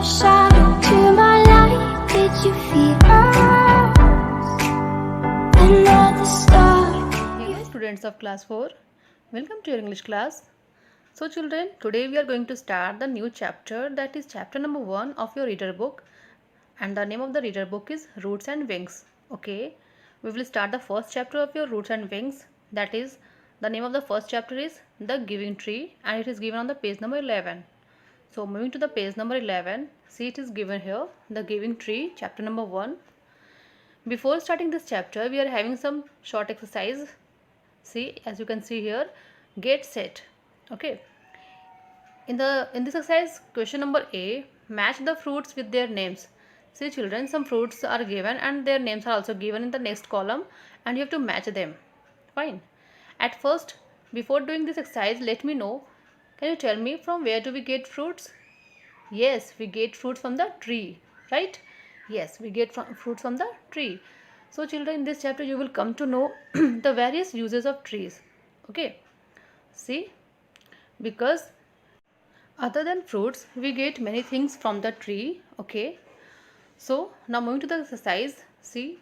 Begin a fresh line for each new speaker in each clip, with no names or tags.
your shadow to my light. Did you feel us? Another star.
Hello students of class 4, welcome to your English class. So children, today we are going to start the new chapter, that is chapter number 1 of your reader book, and the name of the reader book is Roots and Wings. Okay, we will start the first chapter of your Roots and Wings, that is the name of the first chapter is The Giving Tree, and it is given on the page number 11. So moving to the page number 11, see it is given here, The Giving Tree, chapter number 1. Before starting this chapter, we are having some short exercise. See, as you can see here, get set. Okay, in this exercise, question number A, match the fruits with their names. See children, some fruits are given and their names are also given in the next column, and you have to match them. Fine. At first, before doing this exercise, let me know, can you tell me from where do we get fruits? Yes, we get fruits from the tree, right? Yes, we get fruits from the tree. So children, in this chapter you will come to know the various uses of trees. Okay, see, because other than fruits we get many things from the tree. Okay, so now moving to the exercise, see,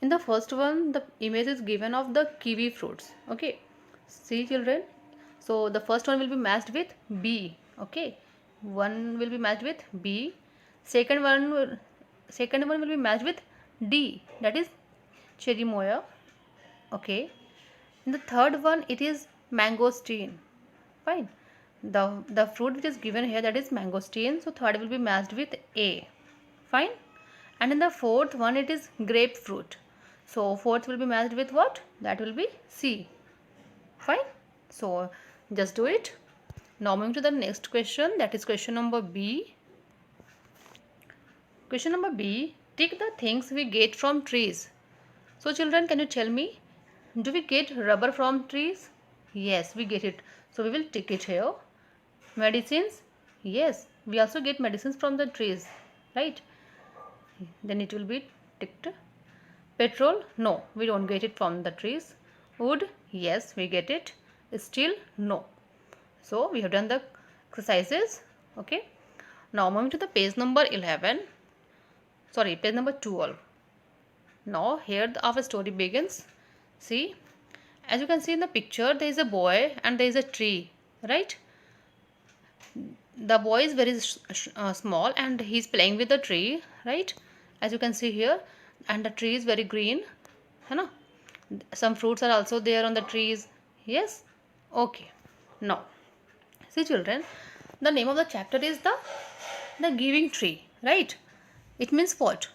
in the first one the image is given of the kiwi fruits. Okay, see children, so the first one will be matched with B. Okay, one will be matched with B, second one will be matched with D, that is cherry moya. Okay, in the third one it is mangosteen. Fine, the fruit which is given here, that is mangosteen, so third will be matched with A. Fine, and in the fourth one it is grapefruit, so fourth will be matched with what? That will be C. Fine, so just do it. Now moving to the next question, that is question number B. Question number B, tick the things we get from trees. So children, can you tell me, do we get rubber from trees? Yes, we get it, so we will tick it here. Medicines? Yes, we also get medicines from the trees, right? Then it will be ticked. Petrol? No, we don't get it from the trees. Wood? Yes, we get it. Steel? No. So we have done the exercises. Okay, now moving to the page number 11, sorry, page number 12. Now here our story begins. See, as you can see in the picture, there is a boy and there is a tree, right? The boy is very small and he is playing with the tree, right? As you can see here, and the tree is very green, है ना? Some fruits are also there on the trees. Yes, okay. Now see children, the name of the chapter is the giving tree, right? It means what?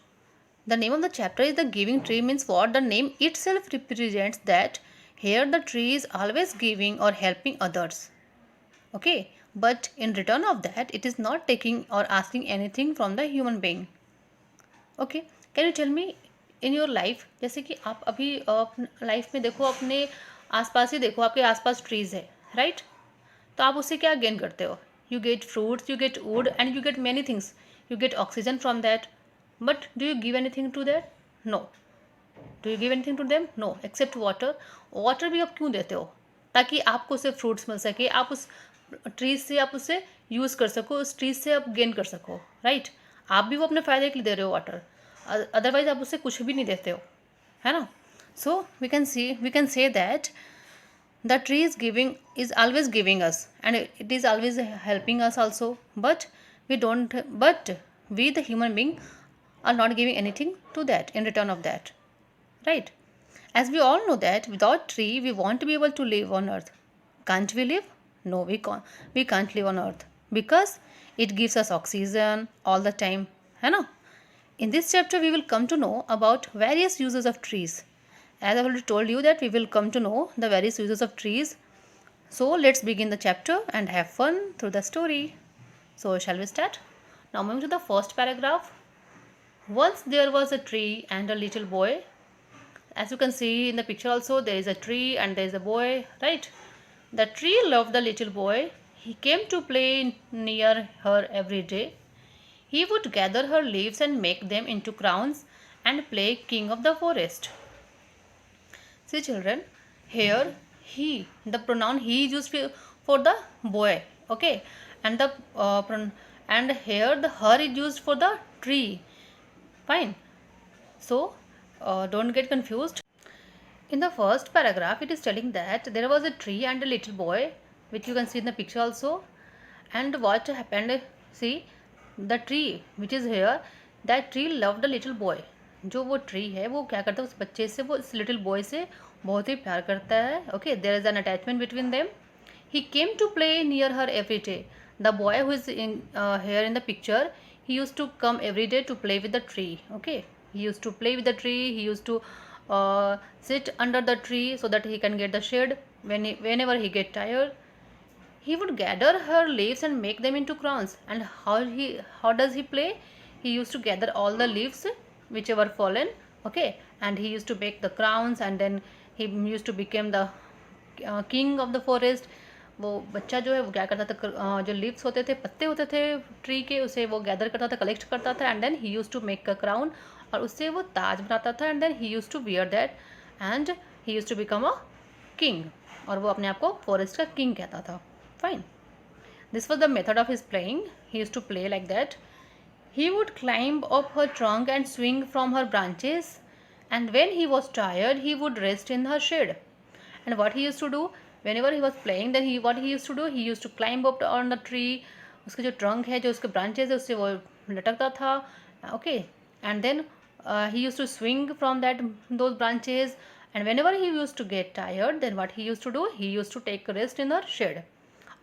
The name of the chapter is The Giving Tree means what? The name itself represents that here the tree is always giving or helping others. Okay, but in return of that it is not taking or asking anything from the human being. Okay, can you tell me, in your life, जैसे कि आप अभी life में देखो, अपने आसपास ही देखो, आपके आसपास ट्रीज है, राइट? तो आप उससे क्या गेन करते हो? You get fruits, you get wood and you get many things. You get oxygen from that, but do you give anything to that? No. Do you give anything to them? No, except water. Water भी आप क्यों देते हो? ताकि आपको उससे fruits मिल सके, आप उस ट्रीज से आप उसे यूज़ कर सको, उस ट्रीज से आप गेन कर सको, राइट? आप भी वो अपने फ़ायदे के लिए दे रहे हो वाटर, अदरवाइज आप उससे कुछ भी नहीं देते हो, है ना? So we can say that the tree is always giving us, and it is always helping us also, but we the human being are not giving anything to that in return of that, right? As we all know that without tree we won't be able to live on earth. Can't we live? No, we can't live on earth, because it gives us oxygen all the time, है ना? In this chapter we will come to know about various uses of trees. As I already told you that we will come to know the various uses of trees. So let's begin the chapter and have fun through the story. So shall we start? Now moving to the first paragraph. Once there was a tree and a little boy. As you can see in the picture also, there is a tree and there is a boy, right? The tree loved the little boy. He came to play near her every day. He would gather her leaves and make them into crowns and play king of the forest. See children, here he, the pronoun he is used for the boy, okay, and the and here the her is used for the tree. Fine. So don't get confused. In the first paragraph, it is telling that there was a tree and a little boy, which you can see in the picture also. And what happened? See, the tree which is here, that tree loved a little boy. जो वो tree है वो क्या करता है, उस बच्चे से, वो इस लिटिल बॉय से बहुत ही प्यार करता है. Okay, there is an attachment between them. He came to play near her every day. The boy who is in here in the picture, he used to come every day to play with the tree. Okay, he used to play with the tree. He used to sit under the tree so that he can get the shade. Whenever he get tired, he would gather her leaves and make them into crowns. And how does he play? He used to gather all the leaves whichever fallen. Okay, and he used to make the crowns, and then he used to become the king of the forest. वो बच्चा जो है वो क्या करता था, जो leaves होते थे, पत्ते होते थे ट्री के, उसे वो गैदर करता था, कलेक्ट करता था, and then he use to make a crown, और उससे वो ताज बनाता था, and then he use to wear that, and he use to become a king, और वो अपने आप को फॉरेस्ट का किंग कहता था. Fine. This was the method of his playing. He use to play like that. He would climb up her trunk and swing from her branches, and when he was tired he would rest in her shade. And what he use to do, whenever he was playing, then what he used to do, he used to climb up on the tree. उसके जो trunk है, जो उसके branches है, उससे वो लटकता था. Okay, and then he used to swing from those branches, and whenever he used to get tired, then what he used to do, he used to take a rest in the shade.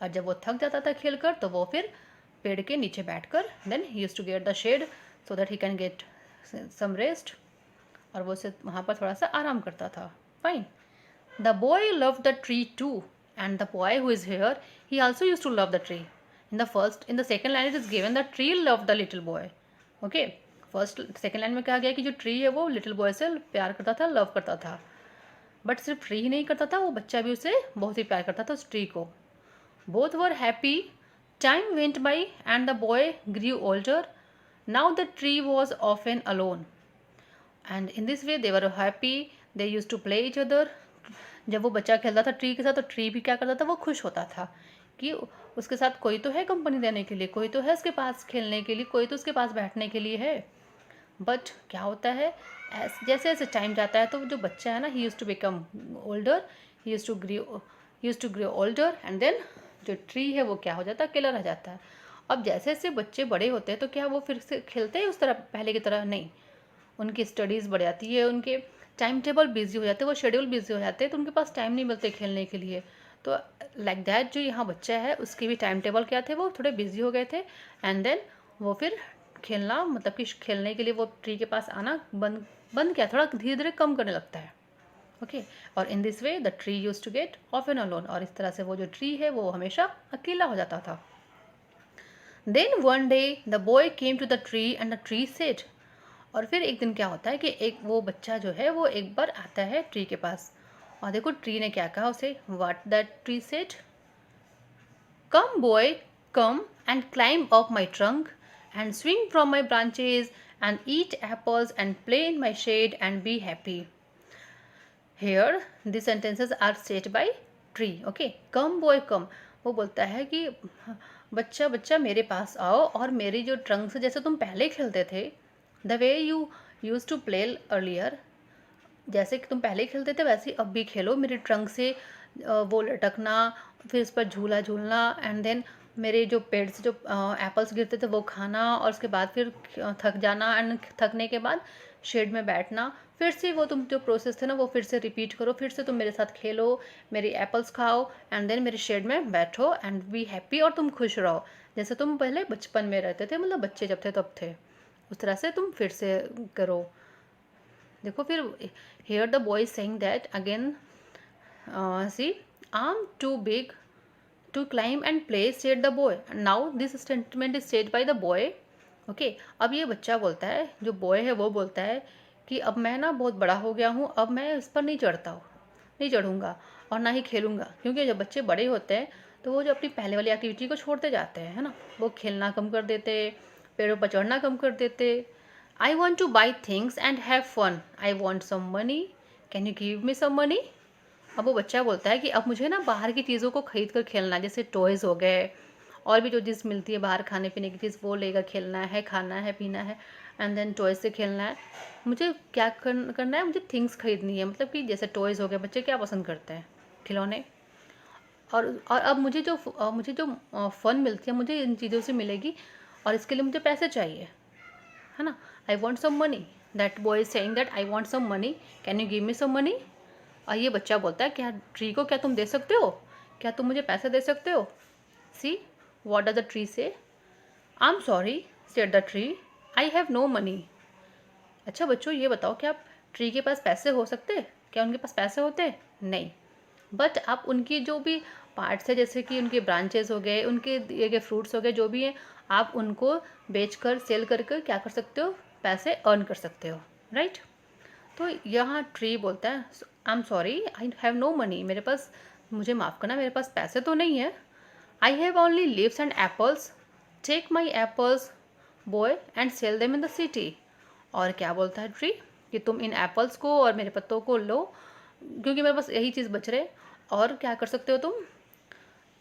और जब वो थक जाता था खेलकर, तो वो फिर पेड़ के नीचे बैठकर, then he used to get the shade so that he can get some rest, और वो उसे वहाँ पर थोड़ा सा आराम करता था. Fine. The boy loved the tree too, and the boy who is here, he also used to love the tree. In the second line it is given the tree loved the little boy. Okay, second line में कहा गया कि जो tree है वो little boy से प्यार करता था, लव करता था. बट सिर्फ ट्री ही नहीं करता था, वो बच्चा भी उसे बहुत ही प्यार करता था, उस ट्री को. Both were happy. Time went by and the boy grew older. Now the tree was often alone, and in this way they were happy. They used to play each other. जब वो बच्चा खेलता था tree के साथ, तो tree भी क्या करता था, वो खुश होता था कि उसके साथ कोई तो है कंपनी देने के लिए, कोई तो है उसके पास खेलने के लिए, कोई तो उसके पास बैठने के लिए है. बट क्या होता है, जैसे जैसे टाइम जाता है, तो जो बच्चा है ना, he use to become older, he use to grow older, and then जो ट्री है वो क्या हो जाता है, अकेला रह जाता है. अब जैसे जैसे बच्चे बड़े होते हैं, तो क्या वो फिर से खेलते हैं उस तरह पहले की तरह? नहीं. उनकी स्टडीज़ बढ़ जाती है, उनके टाइम टेबल बिजी हो जाते हैं, वो शेड्यूल बिजी हो जाते हैं, तो उनके पास टाइम नहीं मिलते खेलने के लिए. तो लाइक दैट जो यहाँ बच्चा है, उसके भी टाइम टेबल क्या थे, वो थोड़े बिजी हो गए थे, एंड देन वो फिर खेलना, मतलब कि खेलने के लिए वो ट्री के पास आना बंद किया, थोड़ा धीरे धीरे कम करने लगता है. ओके, और in this way the tree used to get often alone, और इस तरह से वो जो ट्री है वो हमेशा अकेला हो जाता था. Then one day the boy came to the tree and the tree said. और फिर एक दिन क्या होता है कि एक वो बच्चा जो है वो एक बार आता है ट्री के पास, और देखो ट्री ने क्या कहा उसे. What that tree said, come boy come and climb up my trunk and swing from my branches and eat apples and play in my shade and be happy. Here this sentences are said by tree. Okay, come boy come, वो बोलता है कि बच्चा बच्चा मेरे पास आओ, और मेरी जो ट्रंक से जैसे तुम पहले खेलते थे, the way you used to play earlier, जैसे कि तुम पहले खेलते थे वैसे ही अब भी खेलो. मेरे ट्रंक से वो लटकना, फिर इस पर झूला झूलना, एंड देन मेरे जो पेड़ से जो एप्पल्स गिरते थे वो खाना, और उसके बाद फिर थक जाना, एंड थकने के बाद शेड में बैठना, फिर से वो तुम जो प्रोसेस थे ना वो फिर से रिपीट करो, फिर से तुम मेरे साथ खेलो, मेरी एप्पल्स खाओ, एंड देन मेरे शेड में बैठो एंड बी हैप्पी, और तुम खुश रहो जैसे तुम पहले बचपन में रहते थे, मतलब बच्चे जब थे तब थे, उस तरह से तुम फिर से करो. देखो फिर here the boy saying that again, see I am too big to climb and play, said the boy. Now this statement is said by the boy. Okay, अब ये बच्चा बोलता है, जो बॉय है वो बोलता है कि अब मैं ना बहुत बड़ा हो गया हूँ, अब मैं इस पर नहीं चढ़ूँगा और ना ही खेलूँगा. क्योंकि जब बच्चे बड़े होते हैं तो वो जो अपनी पहले वाली एक्टिविटी को छोड़ते जाते हैं, है ना, वो खेलना कम कर देते, पेड़ों पर चढ़ना कम कर देते. I want to buy things and have fun, I want some money, can you give me some money. अब वो बच्चा बोलता है कि अब मुझे ना बाहर की चीज़ों को खरीद कर खेलना, जैसे टॉयज़ हो गए और भी जो चीज़ मिलती है बाहर खाने पीने की चीज़ वो लेगा, खेलना है, खाना है, पीना है, एंड देन टॉयज़ से खेलना है। मुझे क्या करना है, मुझे थिंग्स खरीदनी है, मतलब कि जैसे टॉयज़ हो गए, बच्चे क्या पसंद करते हैं, खिलौने। और अब मुझे जो फ़न मिलती है मुझे इन चीज़ों से मिलेगी, और इसके लिए मुझे पैसे चाहिए, है ना। I want some money, that boy is saying that I want some money, can you give me some money. और ये बच्चा बोलता है, क्या ट्री को क्या तुम दे सकते हो, क्या तुम मुझे पैसे दे सकते हो। See what does the tree say, I am sorry said the tree, I have no money. अच्छा बच्चों ये बताओ, क्या ट्री के पास पैसे हो सकते, क्या उनके पास पैसे होते, नहीं। बट आप उनकी जो भी पार्ट्स है, जैसे कि उनके ब्रांचेस हो गए, उनके दिए गए फ्रूट्स हो गए, जो भी हैं, आप उनको बेचकर सेल करके क्या कर सकते हो, पैसे अर्न कर सकते हो, राइट। तो यहाँ ट्री बोलता है, I am sorry I have no money, मेरे पास, मुझे माफ़ करना, मेरे पास पैसे तो नहीं है। I have only leaves and apples, take my apples boy and sell them in the city. और क्या बोलता है ट्री, कि तुम इन एप्पल्स को और मेरे पत्तों को लो, क्योंकि मेरे पास यही चीज़ बच रहे, और क्या कर सकते हो तुम,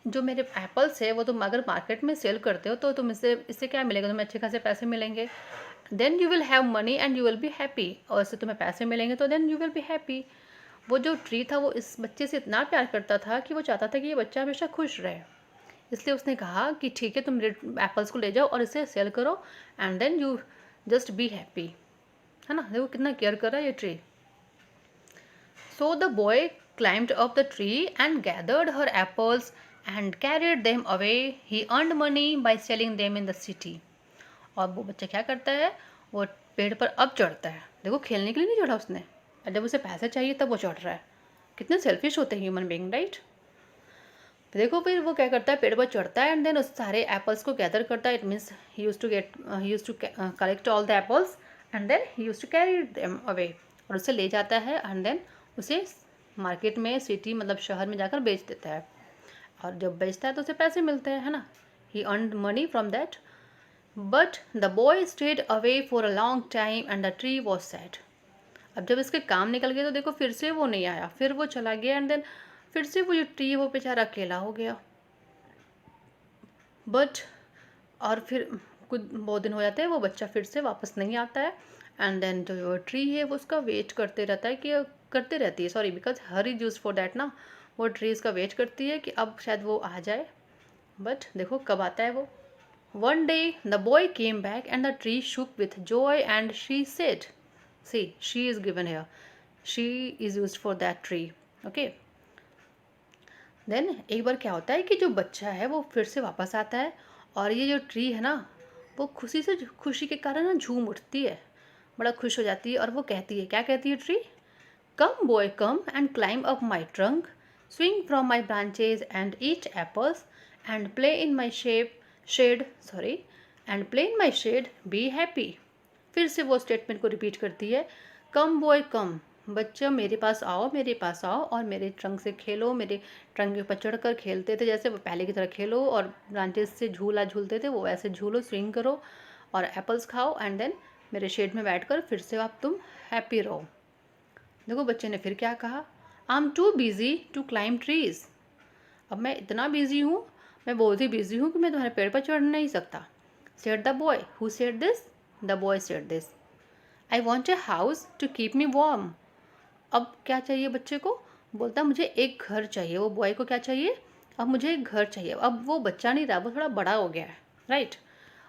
जो मेरे एप्पल्स है वो तुम अगर मार्केट में सेल करते हो तो तुम इससे क्या मिलेगा, तुम्हें अच्छे खासे पैसे मिलेंगे। Then you will have money and you will be happy, और इससे तुम्हें पैसे मिलेंगे तो then you will be happy. वो जो ट्री था वो इस बच्चे से इतना प्यार करता था कि वो चाहता था कि ये बच्चा हमेशा खुश रहे, इसलिए उसने कहा कि ठीक है तुम एप्पल्स को ले जाओ और इसे सेल करो, and then you just be happy, है ना। देखो कितना केयर कर रहा है ये tree. So the boy climbed up the tree and gathered her apples and carried them away. He earned money by selling them in the city. और वो बच्चा क्या करता है, वो पेड़ पर अब चढ़ता है। देखो खेलने के लिए नहीं चढ़ा उसने, और जब उसे पैसे चाहिए तब वो चढ़ रहा है। कितने सेल्फिश होते हैं ह्यूमन बीइंग, राइट। तो देखो फिर वो क्या करता है, पेड़ पर चढ़ता है एंड देन उस सारे एप्पल्स को गैदर करता है। It means he use to collect all the apples and then he use to carry them away, और उसे ले जाता है एंड देन उसे मार्केट में, सिटी मतलब शहर में जाकर बेच देता है, और जब बेचता है तो उसे पैसे मिलते हैं, है ना। He earned money from that. But the boy stayed away for a long time and the tree was sad. अब जब इसके काम निकल गए तो देखो फिर से वो नहीं आया, फिर वो चला गया, एंड देन फिर से वो जो ट्री वो बेचारा अकेला हो गया। बट और फिर कुछ बहुत दिन हो जाते हैं, वो बच्चा फिर से वापस नहीं आता है, एंड देन जो ट्री है वो उसका वेट करते रहता है, कि करते रहती है, sorry because her is use for that ना, वो ट्री इसका वेट करती है कि अब शायद वो आ जाए। बट देखो कब आता है वो। One day the boy came back and the tree shook with joy and she said, see she is given here, she is used for that tree, okay. देन एक बार क्या होता है कि जो बच्चा है वो फिर से वापस आता है, और ये जो ट्री है ना वो खुशी के कारण ना झूम उठती है, बड़ा खुश हो जाती है, और वो कहती है, क्या कहती है tree, come boy come and climb up my trunk, swing from my branches and eat apples and play in my shade, be happy. फिर से वो स्टेटमेंट को रिपीट करती है, कम बॉय कम, बच्चा मेरे पास आओ और मेरे ट्रंक से खेलो, मेरे ट्रंक के ऊपर चढ़ कर खेलते थे जैसे वो पहले की तरह खेलो, और ब्रांचेस से झूला झूलते थे वो वैसे झूलो, स्विंग करो और एप्पल्स खाओ, एंड देन मेरे शेड में बैठकर फिर से आप तुम हैप्पी रहो। देखो बच्चे ने फिर क्या कहा, I am too busy to climb trees, अब मैं इतना बिजी हूँ, मैं बहुत ही बिजी हूँ कि मैं तुम्हारे पेड़ पर चढ़ नहीं सकता। Said the boy, who said this, the boy said this, I want a house to keep me warm. अब क्या चाहिए बच्चे को, बोलता मुझे एक घर चाहिए, वो बॉय को क्या चाहिए, अब मुझे एक घर चाहिए। अब वो बच्चा नहीं रहा, वो थोड़ा बड़ा हो गया है, राइट।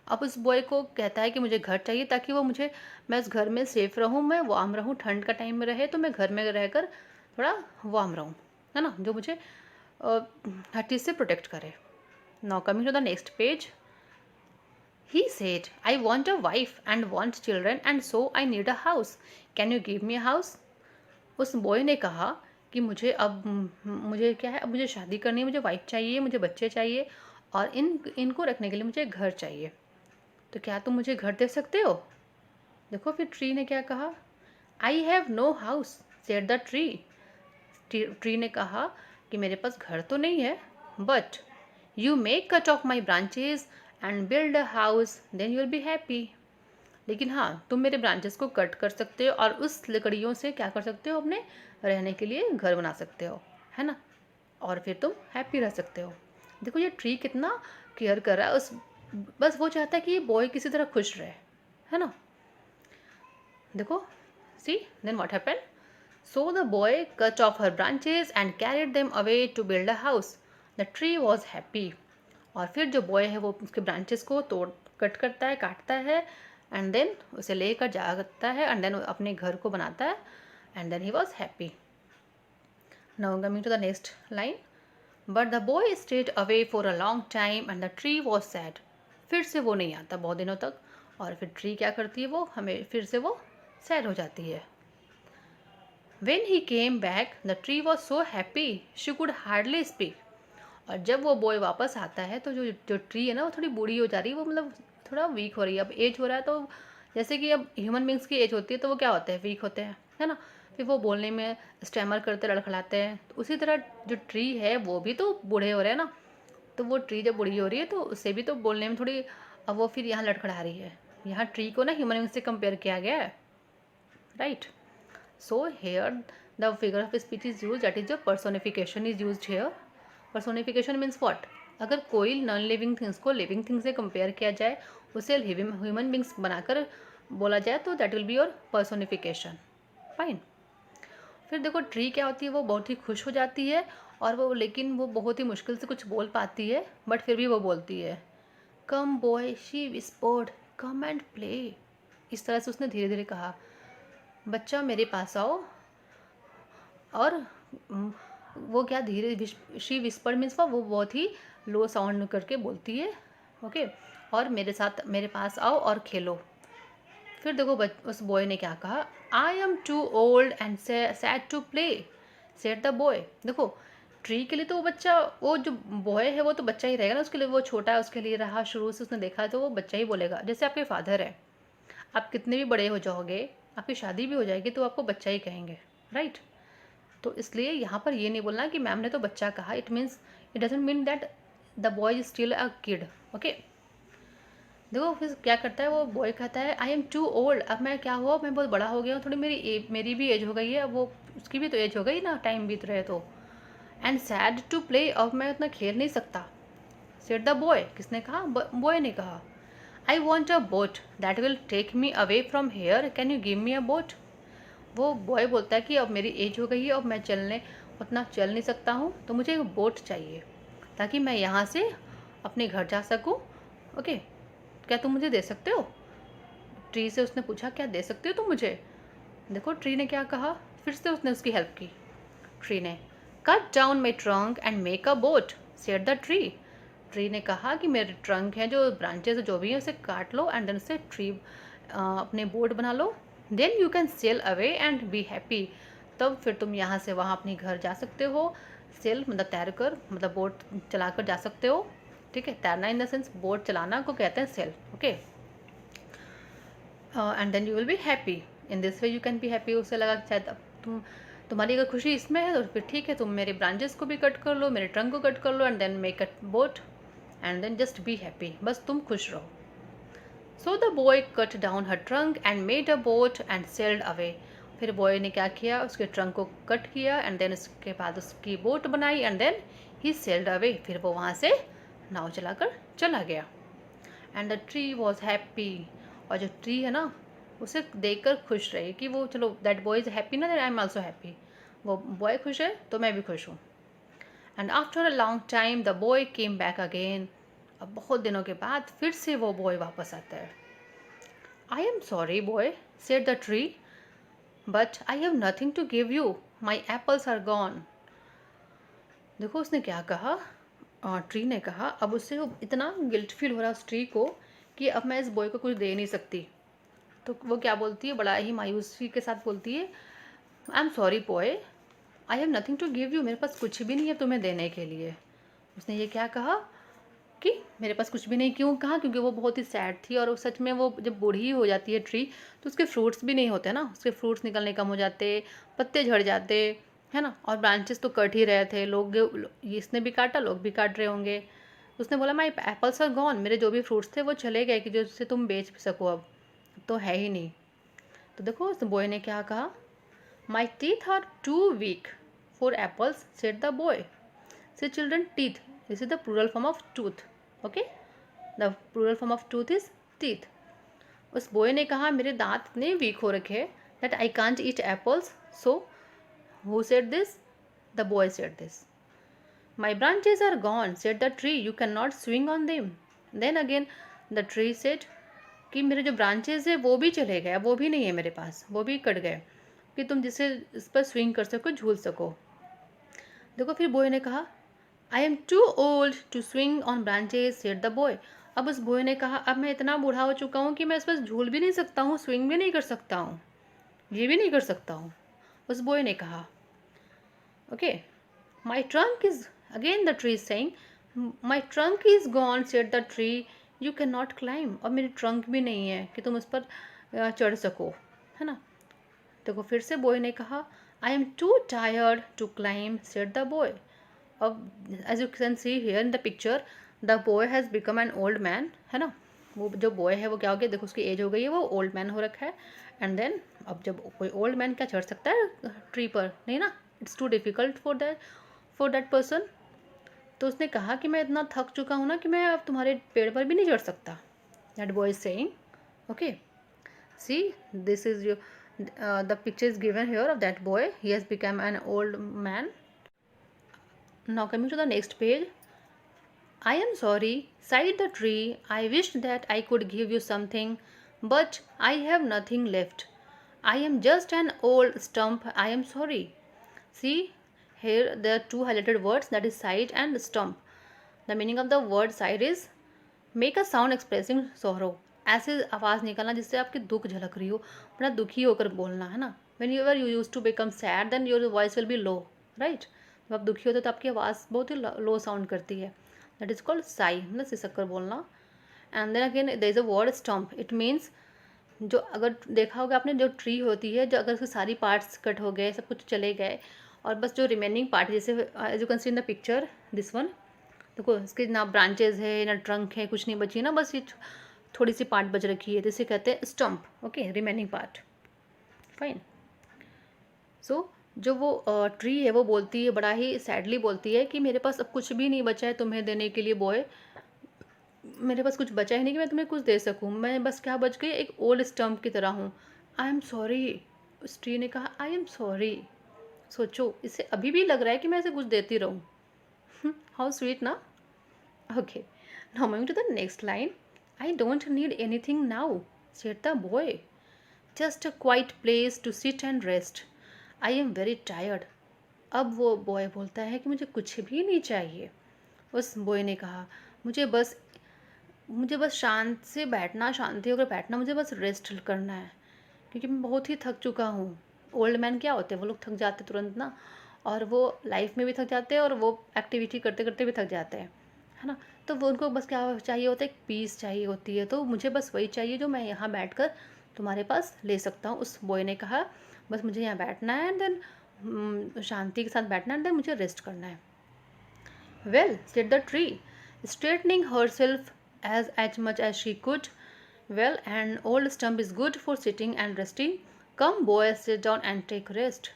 अब उस बॉय को कहता है कि मुझे घर चाहिए ताकि मैं उस घर में सेफ रहूँ, मैं वार्म रहूँ, ठंड का टाइम में रहे तो मैं घर में रहकर थोड़ा वार्म रहूँ, है ना, जो मुझे हर चीज़ से प्रोटेक्ट करे। Now coming to the next page, he said, I want a wife and want children and so I need a house, can you give me a house। उस बॉय ने कहा कि मुझे क्या है, अब मुझे शादी करनी है, मुझे वाइफ चाहिए, मुझे बच्चे चाहिए, और इनको रखने के लिए मुझे घर चाहिए, तो क्या तुम मुझे घर दे सकते हो। देखो फिर ट्री ने क्या कहा, I have no house said the tree. Tree ने कहा कि मेरे पास घर तो नहीं है, but you may cut off my branches and build a house, then you will be happy. लेकिन हाँ, तुम मेरे ब्रांचेस को कट कर सकते हो और उस लकड़ियों से क्या कर सकते हो, अपने रहने के लिए घर बना सकते हो, है ना, और फिर तुम हैप्पी रह सकते हो। देखो ये ट्री कितना केयर कर रहा है उस, बस वो चाहता है कि ये बॉय किसी तरह खुश रहे, है ना। देखो, see then what happened, so the boy cut off her branches and carried them away to build a house, the tree was happy. और फिर जो बॉय है वो उसके ब्रांचेस को कट करता है, काटता है, एंड देन उसे लेकर जाता है, एंड देन अपने घर को बनाता है, and then he was happy. Now coming to the next line, but the boy stayed away for a long time and the tree was sad. फिर से वो नहीं आता बहुत दिनों तक, और फिर ट्री क्या करती है, वो हमें फिर से वो सैड हो जाती है। When he came back, the tree was so happy she could hardly speak. और जब वो बॉय वापस आता है तो जो जो ट्री है ना वो थोड़ी बूढ़ी हो जा रही है, वो मतलब थोड़ा वीक हो रही है, अब एज हो रहा है, तो जैसे कि अब ह्यूमन बींग्स की एज होती है तो वो क्या होते हैं, वीक होते हैं, है ना। फिर वो बोलने में स्टैमर करते, लड़खड़ाते हैं, तो उसी तरह जो ट्री है वो भी तो बूढ़े हो रहे हैं ना, तो वो ट्री जब बूढ़ी हो रही है तो उससे भी तो बोलने में थोड़ी, अब वो फिर यहाँ लड़खड़ा रही है। यहाँ ट्री को ना ह्यूमन बींग से कंपेयर किया गया है, right. So here the figure of speech is used, that is your personification is used here. Personification means what? अगर कोई नॉन लिविंग थिंग्स को लिविंग थिंग्स से कंपेयर किया जाए, उसे ह्यूमन बींग्स बनाकर बोला जाए, तो that will be your personification, fine. फिर देखो ट्री क्या होती है, वो बहुत ही खुश हो जाती है, और वो लेकिन वो बहुत ही मुश्किल से कुछ बोल पाती है, बट फिर भी वो बोलती है, come boy she whispered, come and play. इस तरह से उसने धीरे धीरे कहा, बच्चा मेरे पास आओ, और वो क्या धीरे, शी विस्पर मीन्स वो बहुत ही लो साउंड करके बोलती है, ओके, और मेरे साथ मेरे पास आओ और खेलो। फिर देखो उस बॉय ने क्या कहा, I am too old and sad to play, said the boy. देखो ट्री के लिए तो वो बच्चा, वो जो बॉय है वो तो बच्चा ही रहेगा ना, उसके लिए वो छोटा है, उसके लिए रहा शुरू से, उसने देखा तो वो बच्चा ही बोलेगा। जैसे आपके फादर है, आप कितने भी बड़े हो जाओगे, आपकी शादी भी हो जाएगी तो आपको बच्चा ही कहेंगे, राइट। तो इसलिए यहाँ पर ये नहीं बोलना कि मैम ने तो बच्चा कहा, it means, it doesn't mean that the boy is still a kid, okay. देखो फिर क्या करता है वो बॉय, कहता है आई एम टू ओल्ड, अब मैं क्या हुआ, मैं बहुत बड़ा हो गया हूँ, थोड़ी मेरी भी एज हो गई है, अब वो उसकी भी तो एज हो गई ना, टाइम बीत रहे तो, एंड सैड टू प्ले, अब मैं उतना खेल नहीं सकता, सेड द बॉय। किसने कहा, बॉय ने कहा, I want a boat that will take me away from here, can you give me a boat. वो बॉय बोलता है कि अब मेरी एज हो गई है, अब मैं उतना चल नहीं सकता हूँ, तो मुझे एक बोट चाहिए ताकि मैं यहाँ से अपने घर जा सकूँ, ओके, क्या तुम मुझे दे सकते हो। ट्री से उसने पूछा, क्या दे सकते हो तुम मुझे। देखो ट्री ने क्या कहा, फिर से उसने उसकी हेल्प की। ट्री ने, cut down my trunk and make a boat, said the tree. Tree ने कहा कि मेरे ट्रंक हैं, जो ब्रांचेस जो भी हैं उसे काट लो, एंड देन से ट्री अपने बोट बना लो, then you can sail away and be happy, तब फिर तुम यहाँ से वहाँ अपने घर जा सकते हो। सेल मतलब तैर कर, मतलब बोट चला कर जा सकते हो, ठीक है। तैरना इन द सेंस बोट चलाना को कहते हैं sail, okay. And then you will be happy, in this way you can be happy. उसे लगा कि शायद अब तुम्हारी अगर खुशी इसमें है तो फिर ठीक है, तुम मेरे ब्रांचेस को भी कट कर लो, मेरे ट्रंक को कट कर लो, and then make a boat, and then just be happy, बस तुम खुश रहो। So the boy cut down her trunk and made a boat and sailed away. फिर बॉय ने क्या किया, उसके ट्रंक को कट किया, एंड देन उसके बाद उसकी बोट बनाई, and then he sailed away, फिर वो वहाँ से नाव चलाकर चला गया। And the tree was happy, और जो ट्री है ना उसे देखकर खुश रही कि वो, चलो दैट बॉय इज़ हैप्पी ना, that I am also happy, वो बॉय खुश है तो मैं भी खुश हूँ। And after a long time the boy came back again, अब बहुत दिनों के बाद फिर से वो बॉय वापस आता है। I am sorry boy, said the tree, but I have nothing to give you, my apples are gone. देखो उसने क्या कहा, ट्री ने कहा, अब उससे वो इतना गिल्ट फील हो रहा है उस ट्री को कि अब मैं इस बॉय को कुछ दे नहीं सकती, तो वो क्या बोलती है, बड़ा ही मायूसी के साथ बोलती है, I am sorry boy, I have nothing to give you, मेरे पास कुछ भी नहीं है तुम्हें देने के लिए। उसने ये क्या कहा कि मेरे पास कुछ भी नहीं, क्यों कहा, क्योंकि वो बहुत ही सैड थी, और सच में वो जब बूढ़ी हो जाती है ट्री तो उसके फ्रूट्स भी नहीं होते ना, उसके फ्रूट्स निकलने कम हो जाते, पत्ते झड़ जाते, है ना, और ब्रांचेस तो कट ही रहे थे, लोग इसने भी काटा, लोग भी काट रहे होंगे। उसने बोला माई एप्पल्स आर गॉन, मेरे जो भी फ्रूट्स थे वो चले गए कि जो उससे तुम बेच भी सको, अब तो है ही नहीं। तो देखो उस बॉय ने क्या कहा, my teeth are too weak for apples, said the boy. Say children teeth, this is the plural form of tooth, okay, the plural form of tooth is teeth. उस बॉय ने कहा मेरे दांत इतने वीक हो रखे हैं that I can't eat apples, so who said this? The boy said this. My branches are gone, said the tree. You cannot swing on them. Then again the tree said कि मेरे जो branches है वो भी चले गए, वो भी नहीं है मेरे पास, वो भी कट गए कि तुम जिससे इस पर स्विंग कर सको, झूल सको। देखो फिर बॉय ने कहा I am too old to swing on branches, said the boy. अब उस बॉय ने कहा अब मैं इतना बूढ़ा हो चुका हूँ कि मैं इस पर झूल भी नहीं सकता हूँ, स्विंग भी नहीं कर सकता हूँ, ये भी नहीं कर सकता हूँ। उस बॉय ने कहा okay, my trunk is, again the tree is saying my trunk is gone, said the tree, you can not climb. और मेरी ट्रंक भी नहीं है कि तुम उस पर चढ़ सको, है ना। देखो फिर से बॉय ने कहा I am too tired to climb, said the boy. अब as you can see here in the picture the boy has become an old man, है ना। वो जो बॉय है वो क्या हो गया, देखो उसकी एज हो गई है, वो ओल्ड मैन हो रखा है। एंड देन अब जब कोई ओल्ड मैन क्या चढ़ सकता है ट्री पर, नहीं ना, it's too difficult for that person. तो उसने कहा कि मैं इतना थक चुका हूँ ना कि मैं अब तुम्हारे पेड़ पर भी नहीं चढ़ सकता। That boy is saying okay, see this is your the picture is given here of that boy. He has become an old man. Now coming to the next page. I am sorry, sighed the tree. I wished that I could give you something, but I have nothing left. I am just an old stump. I am sorry. See, here there are two highlighted words, that is sighed and stump. The meaning of the word sighed is make a sound expressing sorrow. ऐसे आवाज़ निकालना जिससे आपकी दुख झलक रही हो, बड़ा दुखी होकर बोलना, है ना। When you are use to become sad then your voice will be low, right. जब आप दुखी होते हो तो आपकी आवाज़ बहुत ही लो साउंड करती है, दैट इज़ कॉल्ड साई, मतलब सिसक कर बोलना। And then again there is a word stump, it means जो, अगर देखा होगा आपने, जो ट्री होती है, जो अगर उसके सारी पार्ट्स कट हो गए, सब कुछ चले गए, और बस जो रिमेनिंग पार्ट, जैसे as you can see in the picture this one, देखो इसके ना ब्रांचेज है ना ट्रंक है, कुछ नहीं बची ना, बस ये थोड़ी सी पार्ट बच रखी है, तो इसे कहते हैं stump, okay, remaining part, fine. So जो वो ट्री है वो बोलती है, बड़ा ही सैडली बोलती है कि मेरे पास अब कुछ भी नहीं बचा है तुम्हें देने के लिए बॉय, मेरे पास कुछ बचा ही नहीं कि मैं तुम्हें कुछ दे सकूँ, मैं बस क्या बच गई, एक ओल्ड स्टम्प की तरह हूँ। आई एम सॉरी, उस ट्री ने कहा आई एम सॉरी। सोचो, इसे अभी भी लग रहा है कि मैं इसे कुछ देती रहूँ। हाउ स्वीट ना। Okay, now moving to the next line. I don't need anything now, said the boy. Just a quiet place to sit and rest. I am very tired. अब वो बॉय बोलता है कि मुझे कुछ भी नहीं चाहिए। उस बॉय ने कहा मुझे बस शांत से बैठना, शांति होकर बैठना, मुझे बस रेस्ट करना है, क्योंकि मैं बहुत ही थक चुका हूँ। ओल्ड मैन क्या होते हैं, वो लोग थक जाते तुरंत ना, और वो लाइफ में भी थक जाते हैं और वो एक्टिविटी करते करते भी थक जाते हैं, है ना। तो वो उनको बस क्या चाहिए होता है, एक पीस चाहिए होती है, तो मुझे बस वही चाहिए जो मैं यहाँ बैठकर तुम्हारे पास ले सकता हूँ। उस बॉय ने कहा बस मुझे यहाँ बैठना है एंड देन शांति के साथ बैठना है एंड देन मुझे रेस्ट करना है। Well, said the tree, straightening herself as much as she could. Well, an old stump is good for sitting and resting. Come boy, sit down and take rest.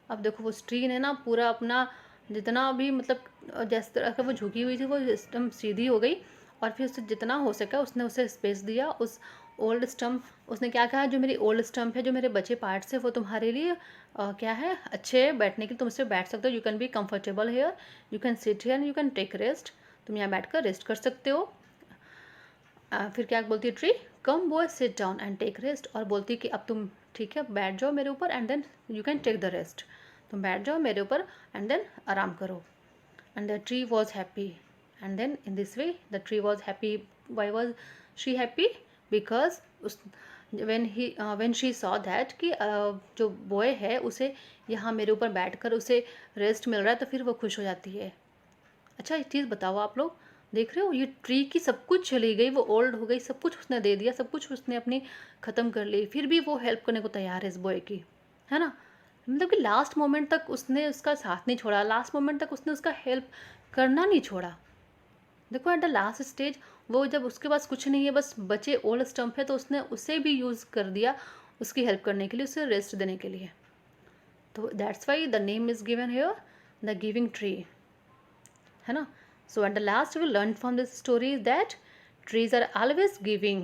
अब देखो वो tree ने ना पूरा अपना जितना भी, मतलब जिस तरह का वो झुकी हुई थी, वो एकदम सीधी हो गई, और फिर उससे जितना हो सका उसने उसे स्पेस दिया। उस ओल्ड स्टम्प, उसने क्या कहा, जो मेरी ओल्ड स्टम्प है, जो मेरे बचे पार्ट्स है, वो तुम्हारे लिए क्या है, अच्छे है बैठने के लिए, तुम इससे बैठ सकते हो। You can be comfortable here, you can sit here, you can take rest, तुम यहाँ बैठ कर रेस्ट कर सकते हो। फिर क्या बोलती है tree, come boy sit down and take rest, और बोलती कि अब तुम ठीक है बैठ जाओ मेरे ऊपर and then you can take the rest, तुम बैठ जाओ मेरे ऊपर एंड देन आराम करो। And the tree was happy, and then in this way the tree was happy. Why was she happy? Because उस when she saw that कि जो बॉय है उसे यहाँ मेरे ऊपर बैठकर उसे रेस्ट मिल रहा है, तो फिर वो खुश हो जाती है। अच्छा एक चीज़ बताओ, आप लोग देख रहे हो, ये ट्री की सब कुछ चली गई, वो ओल्ड हो गई, सब कुछ उसने दे दिया, सब कुछ उसने अपनी ख़त्म कर ली, फिर भी वो हेल्प करने को तैयार है इस बॉय की, है ना। मतलब कि लास्ट मोमेंट तक उसने उसका साथ नहीं छोड़ा, लास्ट मोमेंट तक उसने उसका हेल्प करना नहीं छोड़ा। देखो एट द लास्ट स्टेज वो जब उसके पास कुछ नहीं है, बस बचे ओल्ड स्टम्प है, तो उसने उसे भी यूज़ कर दिया उसकी हेल्प करने के लिए, उसे रेस्ट देने के लिए। तो that's why the name is given here the giving tree, है ना। So at the last we learned from this story that trees are always giving,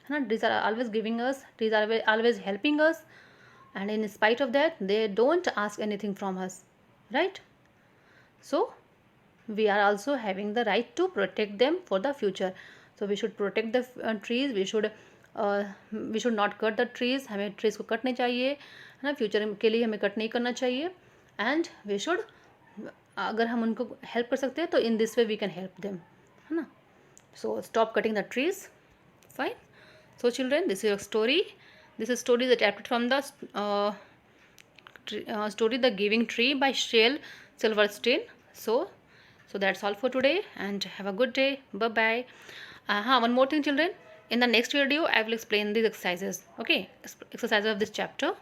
है ना, trees are always giving us, trees are always helping us, and in spite of that they don't ask anything from us, right? So we are also having the right to protect them for the future. So we should protect the trees, we should not cut the trees, हमें trees को कटने चाहिए, है ना, future के लिए हमें cut नहीं करना चाहिए, एंड वी शुड, अगर हम उनको हेल्प कर सकते हैं तो in this way we can help them, है ना. So stop cutting the trees. Fine. So children, this is a story. This is story that adapted from the story The Giving Tree by Shel Silverstein. So that's all for today, and have a good day. Bye bye. One more thing children, in the next video I will explain these exercises. Okay, exercises of this chapter.